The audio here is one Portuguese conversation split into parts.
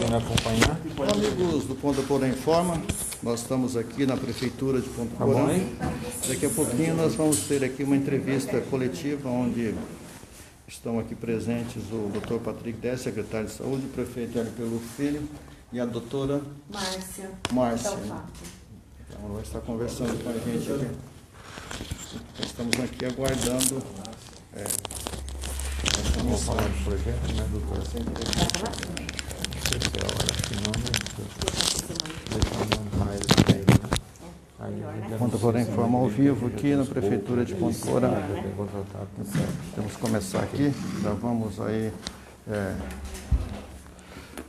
conseguindo acompanhar? Amigos do Ponta Porã Informa, nós estamos aqui na Prefeitura de Ponta Tá Porã. bom, hein? Daqui a pouquinho nós vamos ter aqui uma entrevista coletiva, onde estão aqui presentes o Dr. Patrick Décio, secretário de Saúde, o prefeito Hélio Pelufo Filho e a doutora Márcia. Então, ela vai estar conversando com a gente aqui. Nós estamos aqui aguardando. Vamos falar do projeto, né, doutor? Não sei se é a hora, se não, deixa eu montar ele aí, né? Ponta Porã Informa ao vivo aqui na Prefeitura de Ponta Porã. Temos que começar aqui, já vamos aí.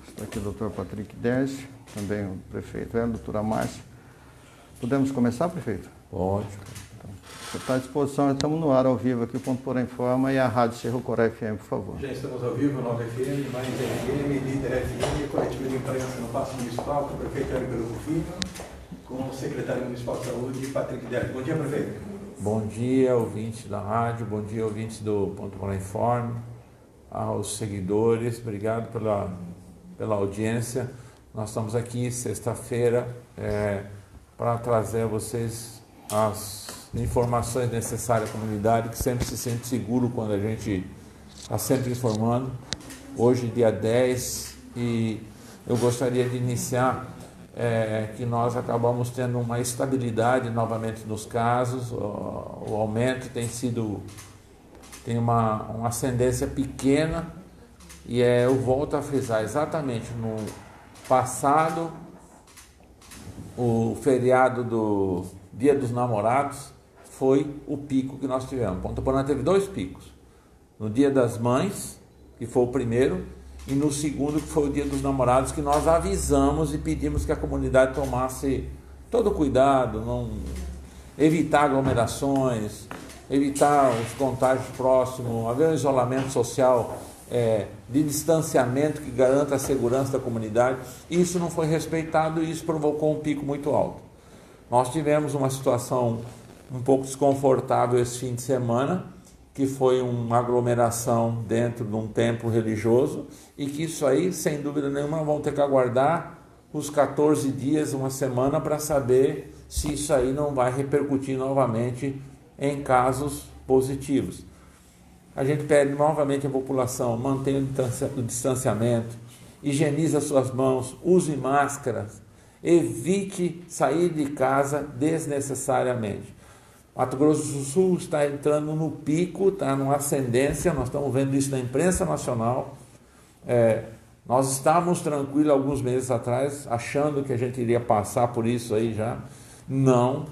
Está aqui o doutor Patrick Décio, também o prefeito Hélio, a doutora Márcia. Podemos começar, prefeito? Pode. Você está à disposição, estamos no ar ao vivo aqui, o Ponto Porã Informa e a Rádio Cerro Coré FM, por favor. Já estamos ao vivo, 9 FM, mais FM, Líder FM, coletivo de imprensa no Paço Municipal, com o prefeito Hélio Pelufo Filho, com o secretário municipal de saúde, Patrick Décio. Bom dia, prefeito. Bom dia, ouvintes da rádio, bom dia, ouvintes do Ponto Porã Informa, aos seguidores, obrigado pela audiência. Nós estamos aqui sexta-feira para trazer a vocês as informações necessárias à comunidade, que sempre se sente seguro quando a gente está sempre informando. Hoje, dia 10, e eu gostaria de iniciar que nós acabamos tendo uma estabilidade novamente nos casos. O aumento tem uma ascendência pequena, e eu volto a frisar, exatamente no passado, o feriado do Dia dos Namorados foi o pico que nós tivemos. Ponta Porã teve 2 picos. No Dia das Mães, que foi o primeiro, e no segundo, que foi o Dia dos Namorados, que nós avisamos e pedimos que a comunidade tomasse todo o cuidado, evitar aglomerações, evitar os contágios próximos, haver um isolamento social de distanciamento que garanta a segurança da comunidade. Isso não foi respeitado e isso provocou um pico muito alto. Nós tivemos uma situação um pouco desconfortável esse fim de semana, que foi uma aglomeração dentro de um templo religioso, e que isso aí, sem dúvida nenhuma, vão ter que aguardar os 14 dias, uma semana, para saber se isso aí não vai repercutir novamente em casos positivos. A gente pede novamente à população: mantenha o distanciamento, higienize as suas mãos, use máscaras, evite sair de casa desnecessariamente. Mato Grosso do Sul está entrando no pico, está numa ascendência, nós estamos vendo isso na imprensa nacional. Nós estávamos tranquilos alguns meses atrás, achando que a gente iria passar por isso aí já. Não,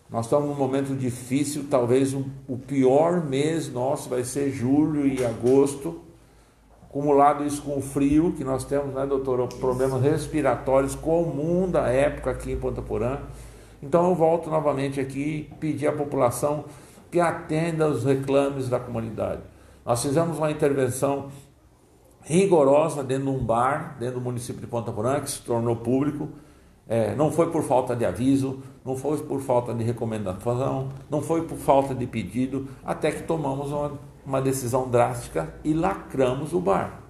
nós estamos num momento difícil, talvez o pior mês nosso vai ser julho e agosto, acumulado isso com o frio que nós temos, né, doutor? Problemas respiratórios comum da época aqui em Ponta Porã. Então eu volto novamente aqui pedir à população que atenda os reclames da comunidade. Nós fizemos uma intervenção rigorosa dentro de um bar, dentro do município de Ponta Porã, que se tornou público. Não foi por falta de aviso, não foi por falta de recomendação, não foi por falta de pedido, até que tomamos uma decisão drástica e lacramos o bar.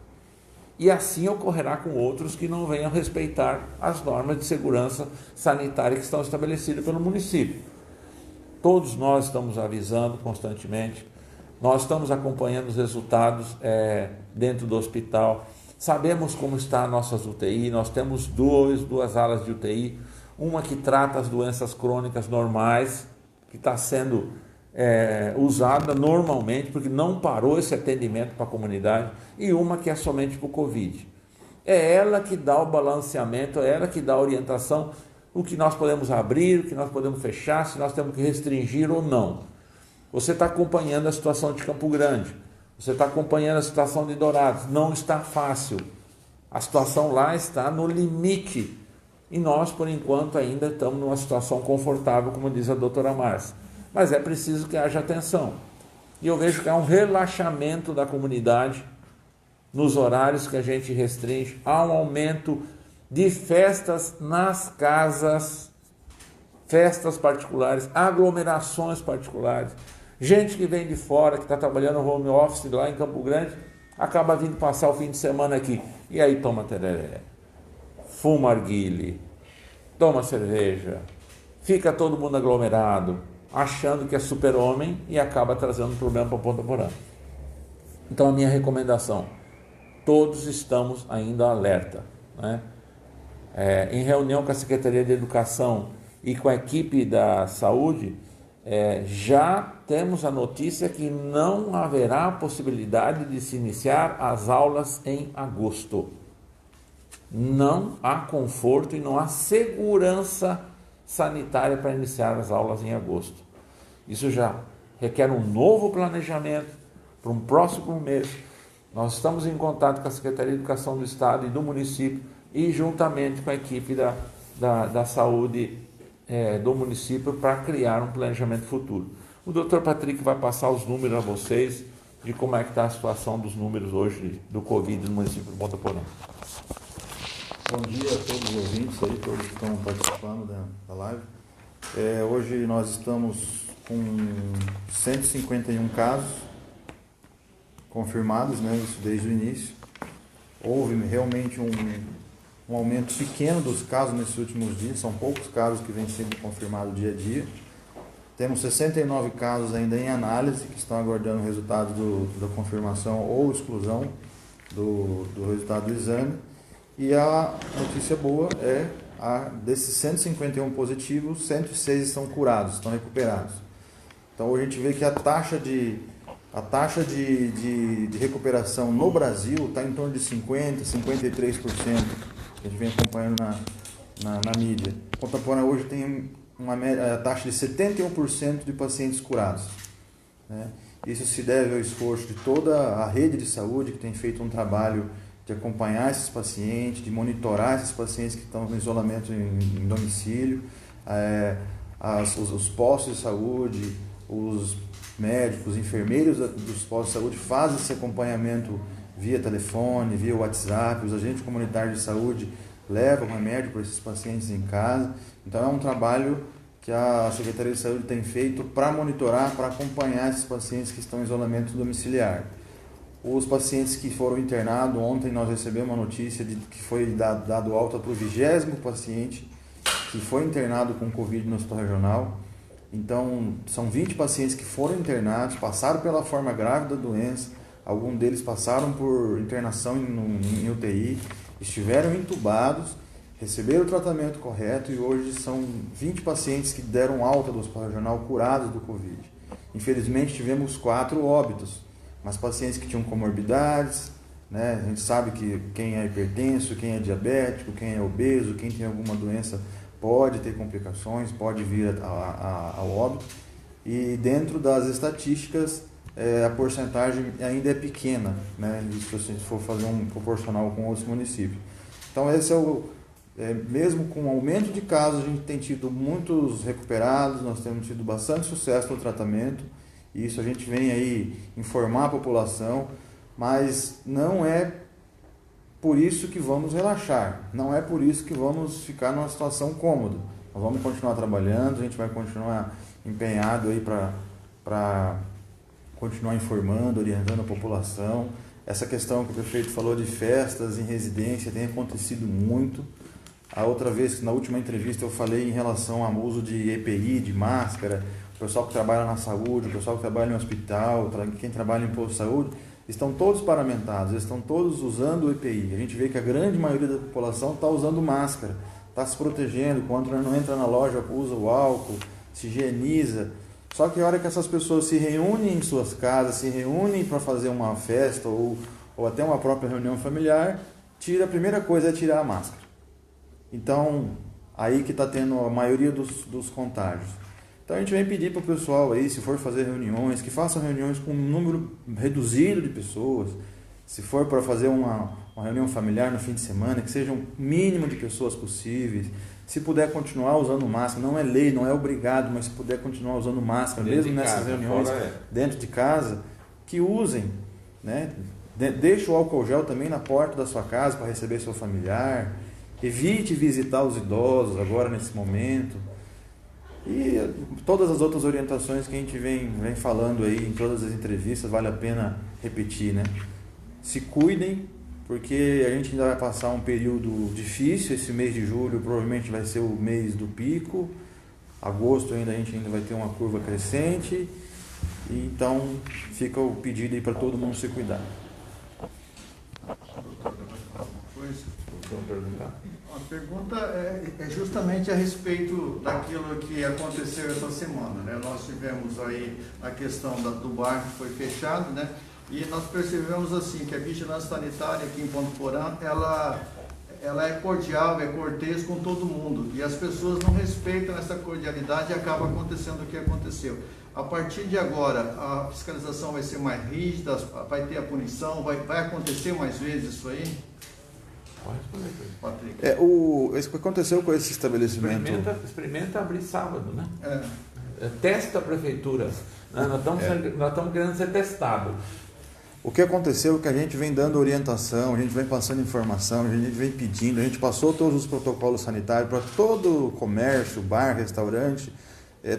E assim ocorrerá com outros que não venham respeitar as normas de segurança sanitária que estão estabelecidas pelo município. Todos nós estamos avisando constantemente, nós estamos acompanhando os resultados dentro do hospital, sabemos como está as nossas UTI, nós temos duas alas de UTI, uma que trata as doenças crônicas normais, que está sendo usada normalmente, porque não parou esse atendimento para a comunidade, e uma que é somente para o Covid. É ela que dá o balanceamento, é ela que dá a orientação, o que nós podemos abrir, o que nós podemos fechar, se nós temos que restringir ou não. Você está acompanhando a situação de Campo Grande, você está acompanhando a situação de Dourados, não está fácil. A situação lá está no limite, e nós, por enquanto, ainda estamos numa situação confortável, como diz a doutora Márcia. Mas é preciso que haja atenção. E eu vejo que há um relaxamento da comunidade nos horários que a gente restringe. Há um aumento de festas nas casas, festas particulares, aglomerações particulares. Gente que vem de fora, que está trabalhando no home office lá em Campo Grande, acaba vindo passar o fim de semana aqui. E aí toma tereré. fuma arguile, toma cerveja, fica todo mundo aglomerado, achando que é super-homem e acaba trazendo problema para Ponta Porã. Então a minha recomendação, todos estamos ainda alerta, né? Em reunião com a Secretaria de Educação e com a equipe da saúde, já temos a notícia que não haverá possibilidade de se iniciar as aulas em agosto. Não há conforto e não há segurança sanitária para iniciar as aulas em agosto. Isso já requer um novo planejamento para um próximo mês. Nós estamos em contato com a Secretaria de Educação do Estado e do município e juntamente com a equipe da saúde do município para criar um planejamento futuro. O Dr. Patrick vai passar os números a vocês de como é que está a situação dos números hoje do Covid no município de Ponta Porã. Bom dia a todos os ouvintes aí, todos que estão participando da live. Hoje nós estamos com 151 casos confirmados, né, isso desde o início. Houve realmente um aumento pequeno dos casos nesses últimos dias, são poucos casos que vêm sendo confirmados dia a dia. Temos 69 casos ainda em análise, que estão aguardando o resultado da confirmação ou exclusão do resultado do exame. E a notícia boa desses 151 positivos, 106 estão curados, estão recuperados. Então a gente vê que a taxa de recuperação no Brasil está em torno de 50%, 53%, que a gente vem acompanhando na mídia. Ponta Porã hoje tem a taxa de 71% de pacientes curados, né? Isso se deve ao esforço de toda a rede de saúde, que tem feito um trabalho de acompanhar esses pacientes, de monitorar esses pacientes que estão no isolamento em domicílio, os postos de saúde, os médicos, enfermeiros dos postos de saúde fazem esse acompanhamento via telefone, via WhatsApp, os agentes comunitários de saúde levam remédio para esses pacientes em casa. Então é um trabalho que a Secretaria de Saúde tem feito para monitorar, para acompanhar esses pacientes que estão em isolamento domiciliar. Os pacientes que foram internados, ontem nós recebemos uma notícia de que foi dado alta para o 20º paciente que foi internado com Covid no hospital regional. Então, são 20 pacientes que foram internados, passaram pela forma grave da doença, alguns deles passaram por internação em UTI, estiveram entubados, receberam o tratamento correto e hoje são 20 pacientes que deram alta do hospital regional curados do Covid. Infelizmente, tivemos 4 óbitos, mas pacientes que tinham comorbidades, né? A gente sabe que quem é hipertenso, quem é diabético, quem é obeso, quem tem alguma doença pode ter complicações, pode vir ao óbito. E dentro das estatísticas, a porcentagem ainda é pequena, né? Se a gente for fazer um proporcional com outros municípios. Então esse mesmo com o aumento de casos, a gente tem tido muitos recuperados, nós temos tido bastante sucesso no tratamento. E isso a gente vem aí informar a população, mas não é por isso que vamos relaxar, não é por isso que vamos ficar numa situação cômoda. Nós vamos continuar trabalhando, a gente vai continuar empenhado aí para continuar informando, orientando a população. Essa questão que o prefeito falou de festas em residência tem acontecido muito. A outra vez, na última entrevista, eu falei em relação ao uso de EPI, de máscara. O pessoal que trabalha na saúde, o pessoal que trabalha no hospital, quem trabalha em posto de saúde, estão todos paramentados, estão todos usando o EPI. A gente vê que a grande maioria da população está usando máscara, está se protegendo, quando não entra na loja usa o álcool, se higieniza. Só que a hora que essas pessoas se reúnem em suas casas, se reúnem para fazer uma festa ou até uma própria reunião familiar, a primeira coisa é tirar a máscara. Então, aí que está tendo a maioria dos contágios. Então a gente vem pedir para o pessoal aí, se for fazer reuniões, que façam reuniões com um número reduzido de pessoas. Se for para fazer uma reunião familiar no fim de semana, que seja um mínimo de pessoas possíveis. Se puder continuar usando máscara, não é lei, não é obrigado, mas se puder continuar usando máscara, mesmo nessas reuniões dentro de casa, que usem, né? Deixe o álcool gel também na porta da sua casa para receber seu familiar. Evite visitar os idosos agora nesse momento. E todas as outras orientações que a gente vem falando aí em todas as entrevistas, vale a pena repetir, né? Se cuidem, porque a gente ainda vai passar um período difícil. Esse mês de julho provavelmente vai ser o mês do pico, agosto a gente ainda vai ter uma curva crescente, e então fica o pedido aí para todo mundo se cuidar. A pergunta é justamente a respeito daquilo que aconteceu essa semana, né? Nós tivemos aí a questão do bar que foi fechado, né? E nós percebemos assim que a vigilância sanitária aqui em Ponto Porã, ela é cordial, é cortês com todo mundo, e as pessoas não respeitam essa cordialidade e acaba acontecendo o que aconteceu. A partir de agora, a fiscalização vai ser mais rígida, vai ter a punição, vai acontecer mais vezes isso aí? Patrick. Isso que aconteceu com esse estabelecimento. Experimenta abrir sábado, né? Testa a prefeitura. Nós estamos querendo ser testados. O que aconteceu é que a gente vem dando orientação, a gente vem passando informação, a gente vem pedindo, a gente passou todos os protocolos sanitários para todo o comércio, bar, restaurante,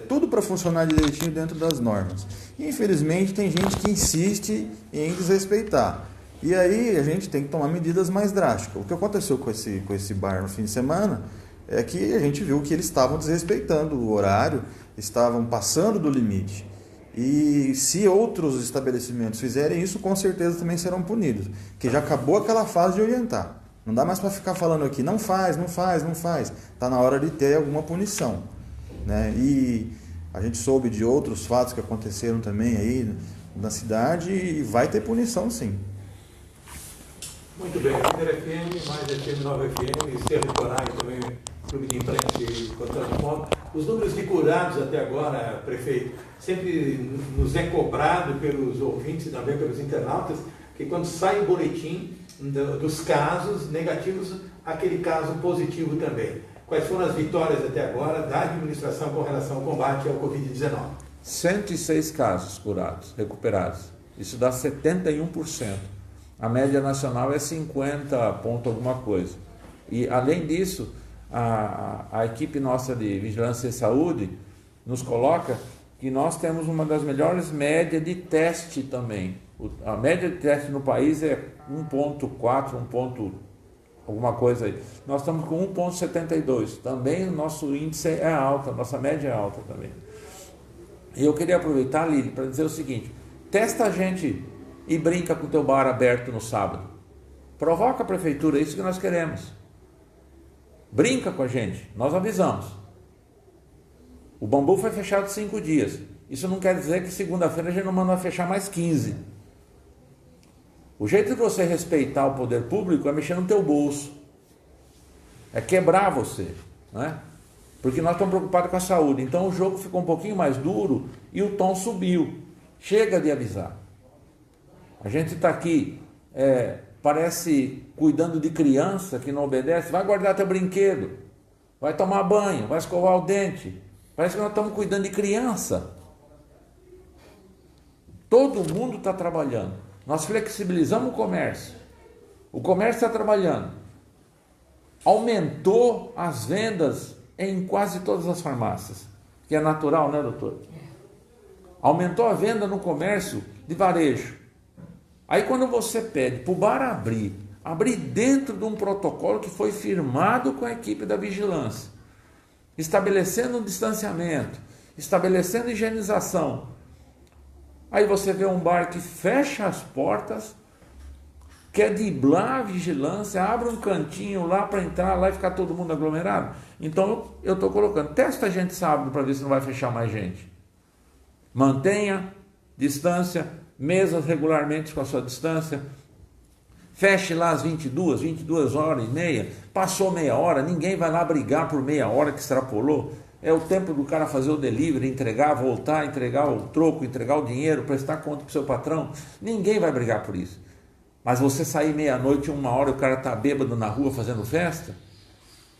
tudo para funcionar direitinho dentro das normas. E, infelizmente, tem gente que insiste em desrespeitar. E aí a gente tem que tomar medidas mais drásticas. O que aconteceu com esse bar no fim de semana é que a gente viu que eles estavam desrespeitando o horário, estavam passando do limite. E se outros estabelecimentos fizerem isso, com certeza também serão punidos. Porque já acabou aquela fase de orientar. Não dá mais para ficar falando aqui, não faz. Está na hora de ter alguma punição, né? E a gente soube de outros fatos que aconteceram também aí na cidade e vai ter punição, sim. Muito bem, Líder FM, mais FM 9 FM, Cerro Coragem também, Clube de Imprensa e Contato Ponto. Os números de curados até agora, prefeito, sempre nos é cobrado pelos ouvintes e também pelos internautas, que quando sai o boletim dos casos negativos, aquele caso positivo também. Quais foram as vitórias até agora da administração com relação ao combate ao Covid-19? 106 casos curados, recuperados. Isso dá 71%. A média nacional é 50 ponto alguma coisa. E, além disso, a equipe nossa de Vigilância e Saúde nos coloca que nós temos uma das melhores médias de teste também. A média de teste no país é 1.4, 1 ponto alguma coisa aí. Nós estamos com 1.72. Também o nosso índice é alto, a nossa média é alta também. E eu queria aproveitar, Lili, para dizer o seguinte: testa a gente e brinca com o teu bar aberto no sábado. Provoca a prefeitura, é isso que nós queremos. Brinca com a gente, nós avisamos. O Bambu foi fechado 5 dias. Isso não quer dizer que segunda-feira a gente não manda fechar mais 15. O jeito de você respeitar o poder público é mexer no teu bolso. É quebrar você, não é? Porque nós estamos preocupados com a saúde. Então o jogo ficou um pouquinho mais duro e o tom subiu. Chega de avisar. A gente está aqui, parece cuidando de criança que não obedece. Vai guardar teu brinquedo, vai tomar banho, vai escovar o dente. Parece que nós estamos cuidando de criança. Todo mundo está trabalhando. Nós flexibilizamos o comércio. O comércio está trabalhando. Aumentou as vendas em quase todas as farmácias. Que é natural, né, doutor? Aumentou a venda no comércio de varejo. Aí quando você pede para o bar abrir dentro de um protocolo que foi firmado com a equipe da vigilância, estabelecendo um distanciamento, estabelecendo higienização. Aí você vê um bar que fecha as portas, quer driblar a vigilância, abre um cantinho lá para entrar lá e ficar todo mundo aglomerado. Então eu estou colocando, testa a gente sábado para ver se não vai fechar mais gente. Mantenha distância, mesas regularmente com a sua distância. Feche lá às 22 horas e meia. Passou meia hora, ninguém vai lá brigar por meia hora que extrapolou. É o tempo do cara fazer o delivery, entregar, voltar, entregar o troco, entregar o dinheiro, prestar conta para o seu patrão. Ninguém vai brigar por isso. Mas você sair meia-noite, 1 hora, e o cara está bêbado na rua fazendo festa.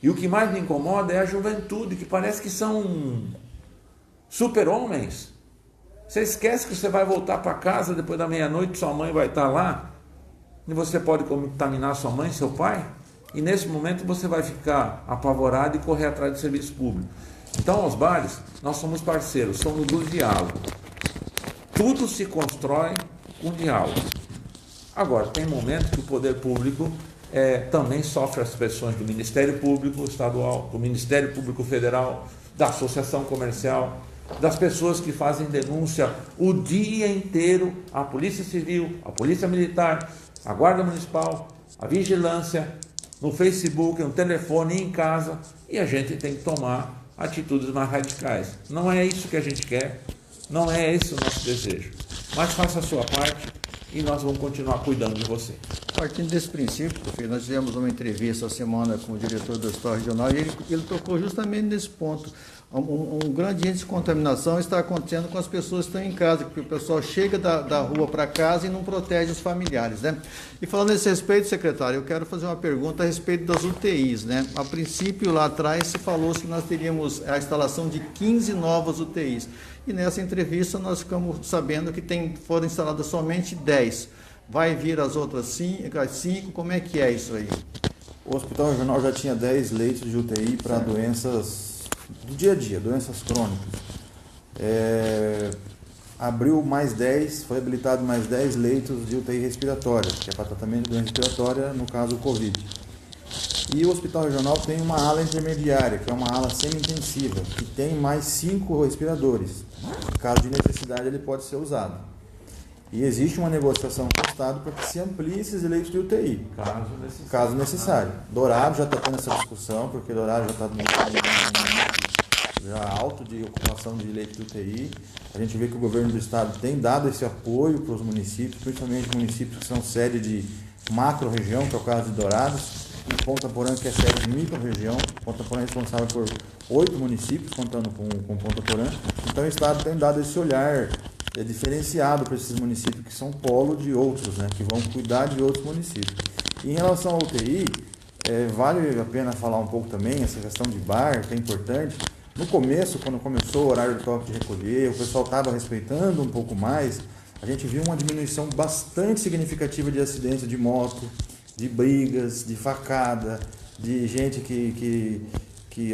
E o que mais me incomoda é a juventude, que parece que são super-homens. Você esquece que você vai voltar para casa depois da meia-noite, sua mãe vai estar lá, e você pode contaminar sua mãe, seu pai, e nesse momento você vai ficar apavorado e correr atrás do serviço público. Então, aos bares, nós somos parceiros, somos do diálogo. Tudo se constrói com diálogo. Agora, tem momentos que o poder público também sofre as pressões do Ministério Público Estadual, do Ministério Público Federal, da Associação Comercial, das pessoas que fazem denúncia o dia inteiro à Polícia Civil, à Polícia Militar, à Guarda Municipal, à Vigilância, no Facebook, no telefone, em casa, e a gente tem que tomar atitudes mais radicais. Não é isso que a gente quer, não é esse o nosso desejo, mas faça a sua parte e nós vamos continuar cuidando de você. Partindo desse princípio, porque nós fizemos uma entrevista essa semana com o diretor do Hospital Regional e ele tocou justamente nesse ponto. Um grande índice de contaminação está acontecendo com as pessoas que estão em casa, porque o pessoal chega da rua para casa e não protege os familiares, né? E falando nesse respeito, secretário, eu quero fazer uma pergunta a respeito das UTIs, né? A princípio, lá atrás, se falou que nós teríamos a instalação de 15 novas UTIs. E nessa entrevista nós ficamos sabendo que foram instaladas somente 10. Vai vir as outras 5? Como é que é isso aí? O Hospital Regional já tinha 10 leitos de UTI para doenças do dia a dia, doenças crônicas. Abriu mais 10, foi habilitado mais 10 leitos de UTI respiratória, que é para tratamento de doença respiratória, no caso o Covid. E o Hospital Regional tem uma ala intermediária, que é uma ala semi-intensiva, que tem mais 5 respiradores. Em caso de necessidade, ele pode ser usado. E existe uma negociação com o Estado para que se amplie esses leitos de UTI, caso necessário. Dourado já está tendo essa discussão, porque Dourado já está já alto de ocupação de leitos de UTI. A gente vê que o governo do Estado tem dado esse apoio para os municípios, principalmente municípios que são sede de macro-região, que é o caso de Dourados, e Ponta Porã, que é sede de micro-região. Ponta Porã é responsável por 8 municípios, contando com Ponta Porã. Então o Estado tem dado esse olhar diferenciado para esses municípios que são polo de outros, né, que vão cuidar de outros municípios. E em relação à UTI, vale a pena falar um pouco também, essa questão de bar, que é importante. No começo, quando começou o horário do toque de recolher, o pessoal estava respeitando um pouco mais, a gente viu uma diminuição bastante significativa de acidentes de moto, de brigas, de facada, de gente que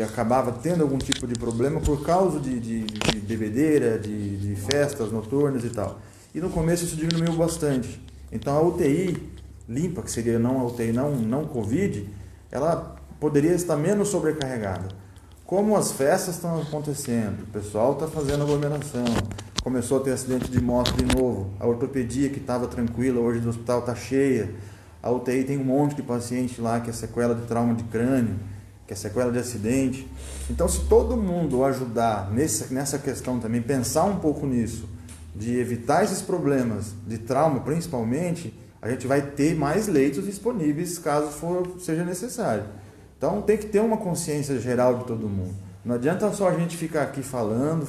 acabava tendo algum tipo de problema por causa de bebedeira, de festas noturnas e tal. E no começo isso diminuiu bastante. Então a UTI limpa, que seria não a UTI não Covid, ela poderia estar menos sobrecarregada. Como as festas estão acontecendo, o pessoal está fazendo aglomeração, começou a ter acidente de moto de novo, a ortopedia que estava tranquila, hoje no hospital está cheia, a UTI tem um monte de paciente lá que é sequela de trauma de crânio, que é sequela de acidente. Então, se todo mundo ajudar nessa questão também, pensar um pouco nisso, de evitar esses problemas de trauma principalmente, a gente vai ter mais leitos disponíveis caso seja necessário. Então, tem que ter uma consciência geral de todo mundo. Não adianta só a gente ficar aqui falando,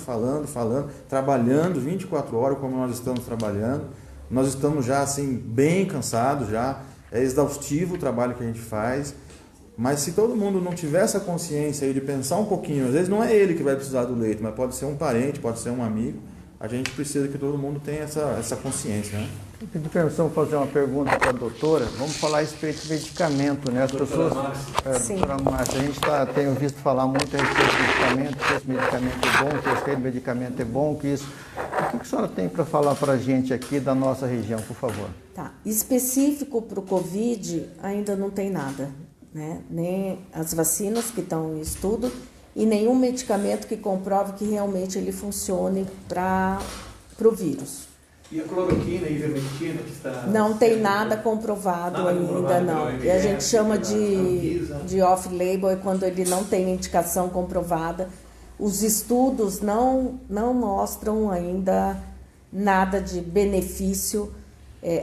trabalhando 24 horas como nós estamos trabalhando. Nós estamos já assim bem cansados, já é exaustivo o trabalho que a gente faz. Mas se todo mundo não tiver essa consciência aí de pensar um pouquinho, às vezes não é ele que vai precisar do leito, mas pode ser um parente, pode ser um amigo, a gente precisa que todo mundo tenha essa consciência, né? Eu pedi permissão para fazer uma pergunta para a doutora. Vamos falar a respeito de medicamento, né? As pessoas, doutora Márcia, a gente tem visto falar muito a respeito de medicamento, que esse medicamento é bom, que esse medicamento é bom, que isso. O que a senhora tem para falar para a gente aqui da nossa região, por favor? Tá. Específico para o Covid, ainda não tem nada, né? Nem as vacinas que estão em estudo e nenhum medicamento que comprove que realmente ele funcione para o vírus. E a cloroquina e ivermectina que está... Não tem nada comprovado ainda, não. E a gente chama de off-label, é quando ele não tem indicação comprovada. Os estudos não mostram ainda nada de benefício.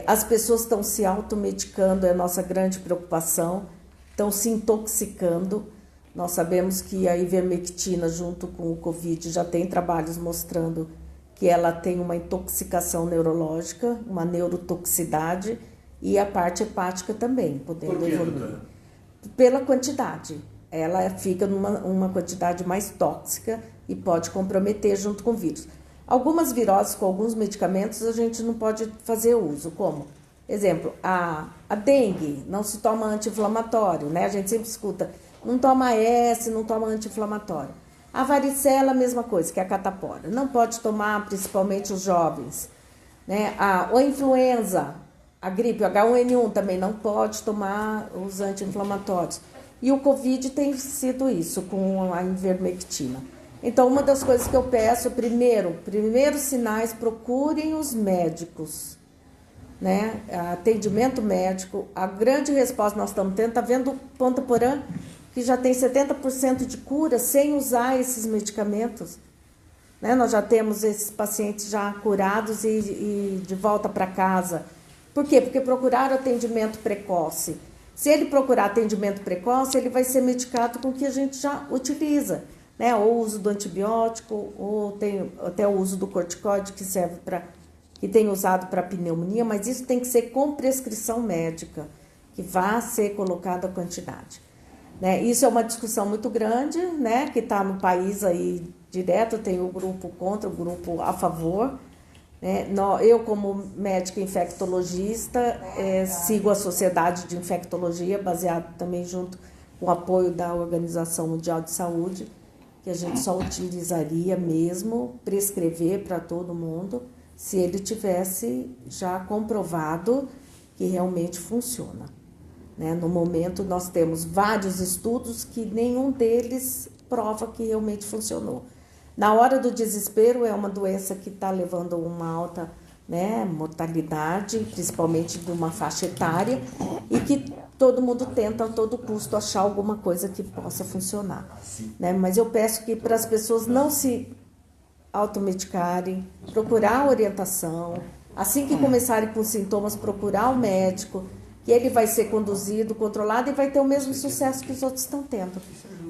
As pessoas estão se automedicando, é a nossa grande preocupação. Estão se intoxicando. Nós sabemos que a ivermectina, junto com o Covid, já tem trabalhos mostrando que ela tem uma intoxicação neurológica, uma neurotoxicidade, e a parte hepática também, podendo evoluir. Pela quantidade. Ela fica numa quantidade mais tóxica e pode comprometer junto com o vírus. Algumas viroses com alguns medicamentos a gente não pode fazer uso, como, exemplo, a dengue, não se toma anti-inflamatório, né? A gente sempre escuta, não toma S, não toma anti-inflamatório. A varicela, a mesma coisa, que é a catapora. Não pode tomar, principalmente os jovens. Né? A influenza, A gripe, o H1N1 também não pode tomar os anti-inflamatórios. E o Covid tem sido isso, com a ivermectina. Então, uma das coisas que eu peço, primeiros sinais, procurem os médicos, né? Atendimento médico. A grande resposta nós estamos tendo, está vendo Ponta Porã, que já tem 70% de cura sem usar esses medicamentos. Né? Nós já temos esses pacientes já curados e de volta para casa. Por quê? Porque procuraram atendimento precoce. Se ele procurar atendimento precoce, ele vai ser medicado com o que a gente já utiliza, né? Ou o uso do antibiótico, ou tem até o uso do corticoide que serve que tem usado para pneumonia, mas isso tem que ser com prescrição médica, que vá ser colocada a quantidade. Né? Isso é uma discussão muito grande, né? Que está no país aí direto, tem o grupo contra, o grupo a favor. Eu, como médica infectologista, sigo a Sociedade de Infectologia, baseado também junto com o apoio da Organização Mundial de Saúde, que a gente só utilizaria mesmo prescrever para todo mundo se ele tivesse já comprovado que realmente funciona. Né? No momento, nós temos vários estudos que nenhum deles prova que realmente funcionou. Na hora do desespero, é uma doença que está levando uma alta, né, mortalidade, principalmente de uma faixa etária, e que todo mundo tenta a todo custo achar alguma coisa que possa funcionar. Né? Mas eu peço que para as pessoas não se automedicarem, procurar orientação, assim que começarem com sintomas, procurar o médico, que ele vai ser conduzido, controlado e vai ter o mesmo sucesso que os outros estão tendo.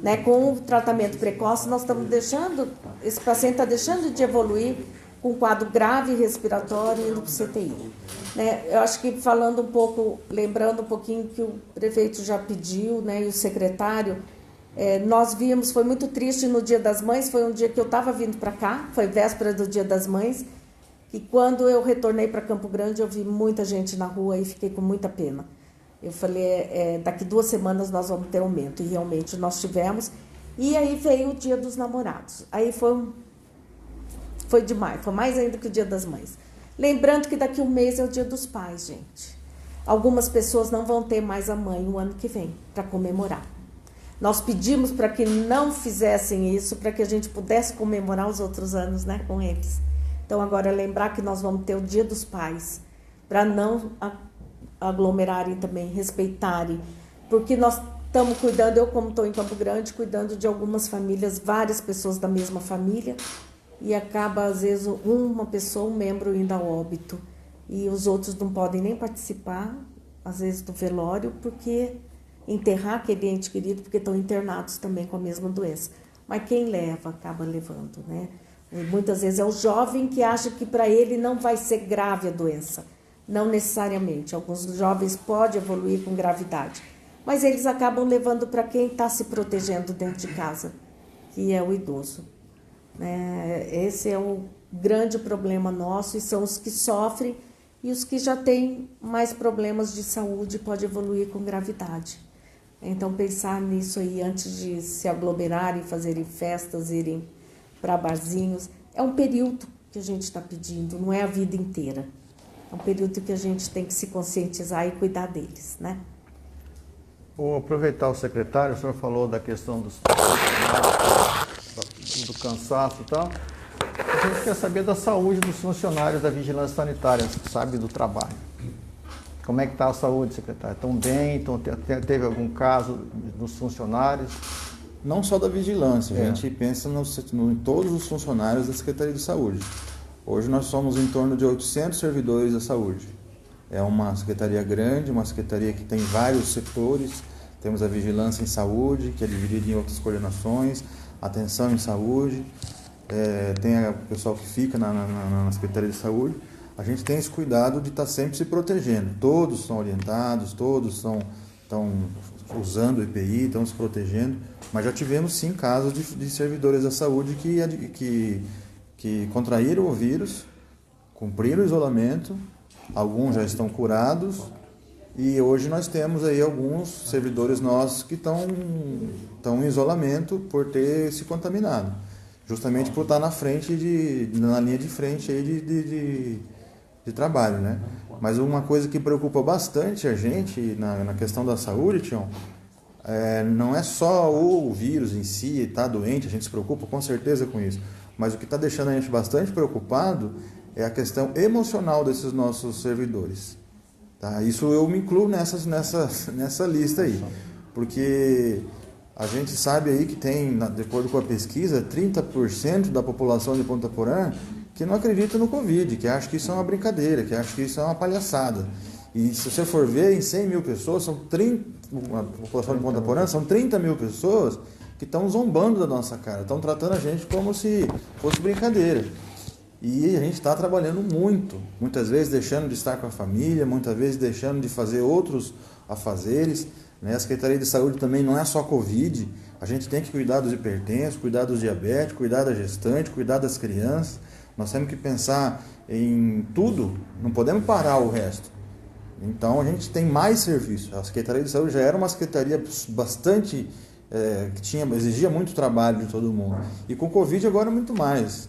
Né? Com o tratamento precoce, nós estamos deixando, esse paciente está deixando de evoluir com um quadro grave respiratório indo para o CTI. Né? Eu acho que falando um pouco, lembrando um pouquinho que o prefeito já pediu, né, e o secretário, nós vimos, foi muito triste no Dia das Mães, foi um dia que eu estava vindo para cá, foi véspera do Dia das Mães, e quando eu retornei para Campo Grande, eu vi muita gente na rua e fiquei com muita pena. Eu falei, daqui 2 semanas nós vamos ter aumento, e realmente nós tivemos. E aí veio o Dia dos Namorados. Aí foi demais, foi mais ainda que o Dia das Mães. Lembrando que daqui 1 mês é o Dia dos Pais, gente. Algumas pessoas não vão ter mais a mãe o ano que vem para comemorar. Nós pedimos para que não fizessem isso, para que a gente pudesse comemorar os outros anos, né, com eles. Então, agora, lembrar que nós vamos ter o Dia dos Pais, para não aglomerarem também, respeitarem, porque nós estamos cuidando, eu como estou em Campo Grande, cuidando de algumas famílias, várias pessoas da mesma família, e acaba, às vezes, uma pessoa, um membro indo a óbito, e os outros não podem nem participar, às vezes, do velório, porque enterrar aquele ente querido, porque estão internados também com a mesma doença. Mas quem leva, acaba levando, né? Muitas vezes é o jovem que acha que para ele não vai ser grave a doença. Não necessariamente. Alguns jovens podem evoluir com gravidade. Mas eles acabam levando para quem está se protegendo dentro de casa, que é o idoso. Esse é o grande problema nosso, e são os que sofrem, e os que já têm mais problemas de saúde podem evoluir com gravidade. Então, pensar nisso aí antes de se aglomerarem, fazerem festas, irem para barzinhos, é um período que a gente está pedindo, não é a vida inteira. É um período que a gente tem que se conscientizar e cuidar deles, né? Vou aproveitar o secretário, o senhor falou da questão do cansaço e tal. A gente quer saber da saúde dos funcionários da vigilância sanitária, sabe, do trabalho. Como é que está a saúde, secretário? Estão bem? Teve algum caso dos funcionários? Não só da vigilância, a gente pensa em todos os funcionários da Secretaria de Saúde. Hoje nós somos em torno de 800 servidores da saúde. É uma secretaria grande, uma secretaria que tem vários setores. Temos a vigilância em saúde, que é dividida em outras coordenações, atenção em saúde, tem o pessoal que fica na Secretaria de Saúde. A gente tem esse cuidado de estar sempre se protegendo. Todos são orientados, todos estão usando o EPI, estão se protegendo, mas já tivemos sim casos de servidores da saúde que contraíram o vírus, cumpriram o isolamento, alguns já estão curados, e hoje nós temos aí alguns servidores nossos que estão em isolamento por ter se contaminado, justamente por estar na linha de frente aí de trabalho, né? Mas uma coisa que preocupa bastante a gente na questão da saúde, Tião, não é só o vírus em si, tá doente, a gente se preocupa com certeza com isso, mas o que está deixando a gente bastante preocupado é a questão emocional desses nossos servidores. Tá? Isso eu me incluo nessa lista aí, porque a gente sabe aí que tem, de acordo com a pesquisa, 30% da população de Ponta Porã que não acredita no Covid, que acha que isso é uma brincadeira, que acha que isso é uma palhaçada. E se você for ver, em 100 mil pessoas, a população de Ponta Porã, são 30 mil pessoas que estão zombando da nossa cara, estão tratando a gente como se fosse brincadeira. E a gente está trabalhando muito, muitas vezes deixando de estar com a família, muitas vezes deixando de fazer outros afazeres. Né? A Secretaria de Saúde também não é só Covid, a gente tem que cuidar dos hipertensos, cuidar dos diabéticos, cuidar da gestante, cuidar das crianças. Nós temos que pensar em tudo, não podemos parar o resto. Então a gente tem mais serviço. A Secretaria de Saúde já era uma secretaria bastante, que exigia muito trabalho de todo mundo. E com o Covid agora muito mais.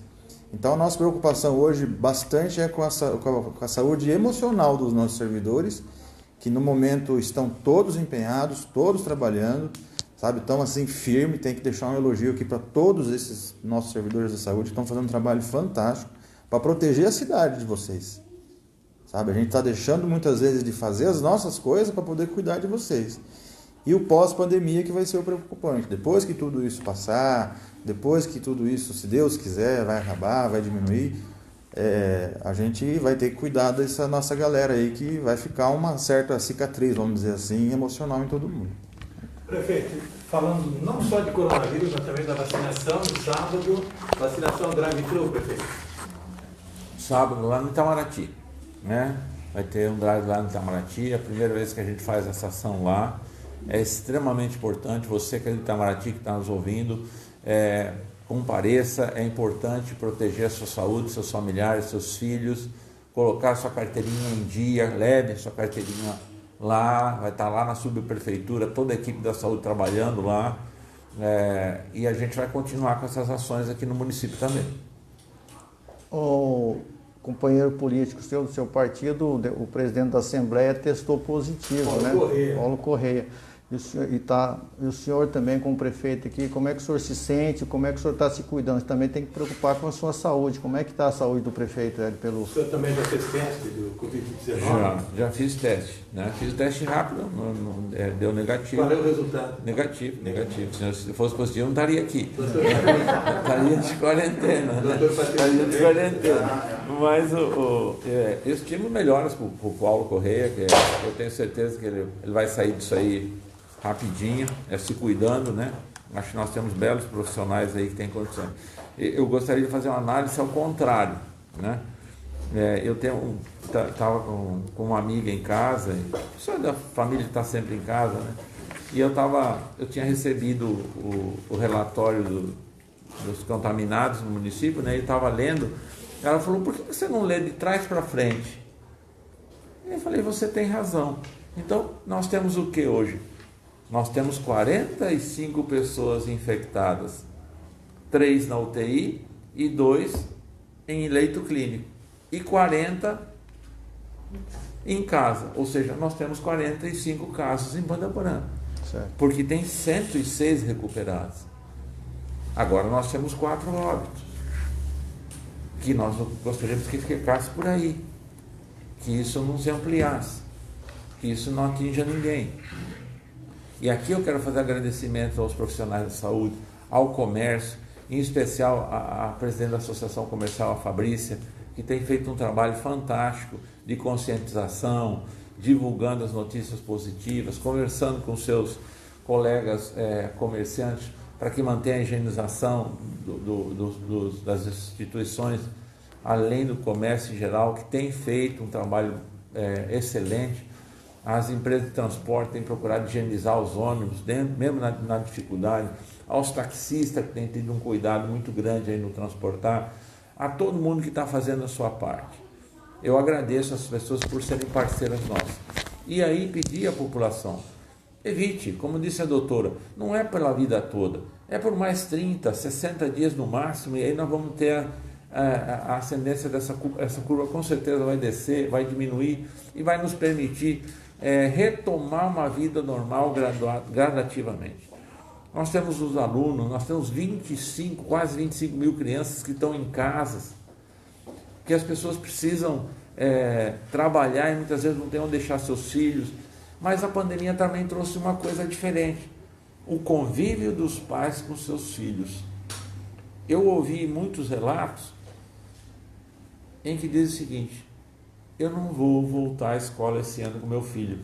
Então a nossa preocupação hoje bastante é com a saúde emocional dos nossos servidores, que no momento estão todos empenhados, todos trabalhando, sabe? Estão assim firme, tem que deixar um elogio aqui para todos esses nossos servidores da saúde, que estão fazendo um trabalho fantástico para proteger a cidade de vocês. Sabe? A gente está deixando muitas vezes de fazer as nossas coisas para poder cuidar de vocês. E o pós-pandemia que vai ser o preocupante. Depois que tudo isso passar, depois que tudo isso, se Deus quiser, vai acabar, vai diminuir, a gente vai ter que cuidar dessa nossa galera aí, que vai ficar uma certa cicatriz, vamos dizer assim, emocional em todo mundo. Prefeito, falando não só de coronavírus, mas também da vacinação, no sábado, vacinação drive-thru, prefeito. Sábado lá no Itamaraty, né? Vai ter um drive lá no Itamaraty, é a primeira vez que a gente faz essa ação lá. É extremamente importante, você que é do Itamaraty, que está nos ouvindo, compareça, é importante proteger a sua saúde, seus familiares, seus filhos, colocar sua carteirinha em dia, leve sua carteirinha lá, vai estar lá na subprefeitura, toda a equipe da saúde trabalhando lá, e a gente vai continuar com essas ações aqui no município também. O companheiro político seu, do seu partido, o presidente da Assembleia, testou positivo, Paulo né? Correia. Paulo Correia. E o senhor também, como prefeito aqui, como é que o senhor se sente, como é que o senhor está se cuidando? Você também tem que preocupar com a sua saúde. Como é que está a saúde do prefeito, Hélio Pelufo? O senhor também já fez teste do Covid-19? Já fiz teste, né? Fiz teste rápido, deu negativo. Qual é o resultado? Negativo. Se fosse positivo, eu não estaria aqui. Estaria de quarentena, né? Estaria de quarentena. Mas eu estimo melhoras para o Paulo Correia, que eu tenho certeza que ele vai sair disso aí rapidinho, se cuidando, né? Acho que nós temos belos profissionais aí que têm condições. Eu gostaria de fazer uma análise ao contrário, né? Eu estava com uma amiga em casa, só da família está sempre em casa, né? E eu tinha recebido o relatório dos contaminados no município, né? E estava lendo. Ela falou: por que você não lê de trás para frente? E eu falei: você tem razão. Então, nós temos o que hoje? Nós temos 45 pessoas infectadas, 3 na UTI e 2 em leito clínico, e 40 em casa. Ou seja, nós temos 45 casos em Ponta Porã, porque tem 106 recuperados. Agora nós temos 4 óbitos, que nós gostaríamos que ficasse por aí, que isso não se ampliasse, que isso não atinja ninguém. E aqui eu quero fazer agradecimentos aos profissionais da saúde, ao comércio, em especial a presidente da Associação Comercial, a Fabrícia, que tem feito um trabalho fantástico de conscientização, divulgando as notícias positivas, conversando com seus colegas comerciantes para que mantenha a higienização das instituições, além do comércio em geral, que tem feito um trabalho excelente. As empresas de transporte têm procurado higienizar os ônibus, mesmo na dificuldade, aos taxistas que têm tido um cuidado muito grande aí no transportar, a todo mundo que está fazendo a sua parte. Eu agradeço as pessoas por serem parceiras nossas. E aí pedir à população, evite, como disse a doutora, não é pela vida toda, é por mais 30, 60 dias no máximo, e aí nós vamos ter a ascendência essa curva com certeza vai descer, vai diminuir e vai nos permitir retomar uma vida normal gradativamente. Nós temos os alunos, nós temos quase 25 mil crianças que estão em casas, que as pessoas precisam trabalhar e muitas vezes não têm onde deixar seus filhos, mas a pandemia também trouxe uma coisa diferente, o convívio dos pais com seus filhos. Eu ouvi muitos relatos em que diz o seguinte: eu não vou voltar à escola esse ano com meu filho,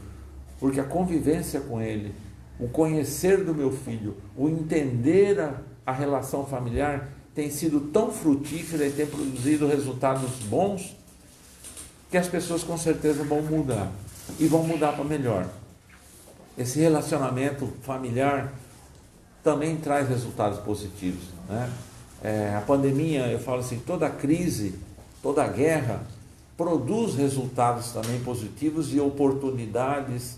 porque a convivência com ele, o conhecer do meu filho, o entender a relação familiar tem sido tão frutífera e tem produzido resultados bons, que as pessoas com certeza vão mudar, e vão mudar para melhor. Esse relacionamento familiar também traz resultados positivos, né? A pandemia, eu falo assim, toda crise, toda guerra produz resultados também positivos e oportunidades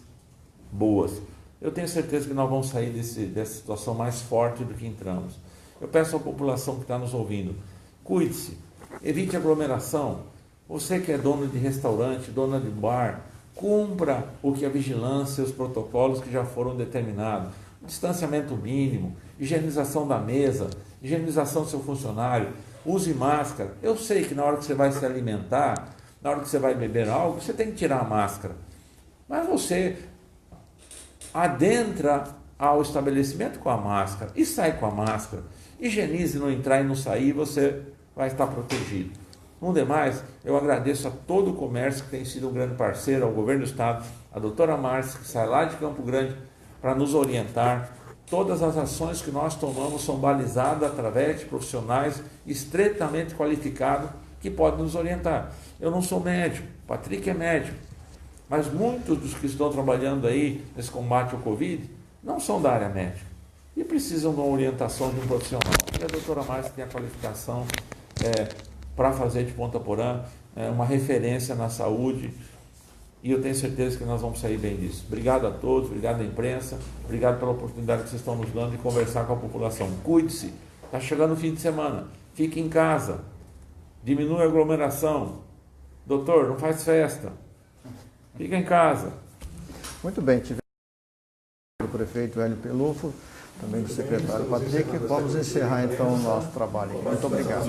boas. Eu tenho certeza que nós vamos sair dessa situação mais forte do que entramos. Eu peço à população que está nos ouvindo, cuide-se, evite aglomeração. Você que é dono de restaurante, dona de bar, cumpra o que a vigilância e os protocolos que já foram determinados. Distanciamento mínimo, higienização da mesa, higienização do seu funcionário, use máscara. Eu sei que na hora que você vai se alimentar, na hora que você vai beber algo, você tem que tirar a máscara. Mas você adentra ao estabelecimento com a máscara e sai com a máscara. Higienize no entrar e no sair, você vai estar protegido. No demais, eu agradeço a todo o comércio que tem sido um grande parceiro, ao governo do estado, a doutora Márcia, que sai lá de Campo Grande para nos orientar. Todas as ações que nós tomamos são balizadas através de profissionais estritamente qualificados que podem nos orientar. Eu não sou médico, o Patrick é médico, mas muitos dos que estão trabalhando aí nesse combate ao Covid não são da área médica e precisam de uma orientação de um profissional. E a doutora Márcia tem a qualificação para fazer de Ponta Porã uma referência na saúde, e eu tenho certeza que nós vamos sair bem disso. Obrigado a todos, obrigado à imprensa, obrigado pela oportunidade que vocês estão nos dando de conversar com a população. Cuide-se, está chegando o fim de semana, fique em casa, diminui a aglomeração. Doutor, não faz festa, fica em casa. Muito bem, tivemos o prefeito Hélio Pelufo, também do secretário Patrick. Vamos encerrar então o nosso trabalho. Muito obrigado.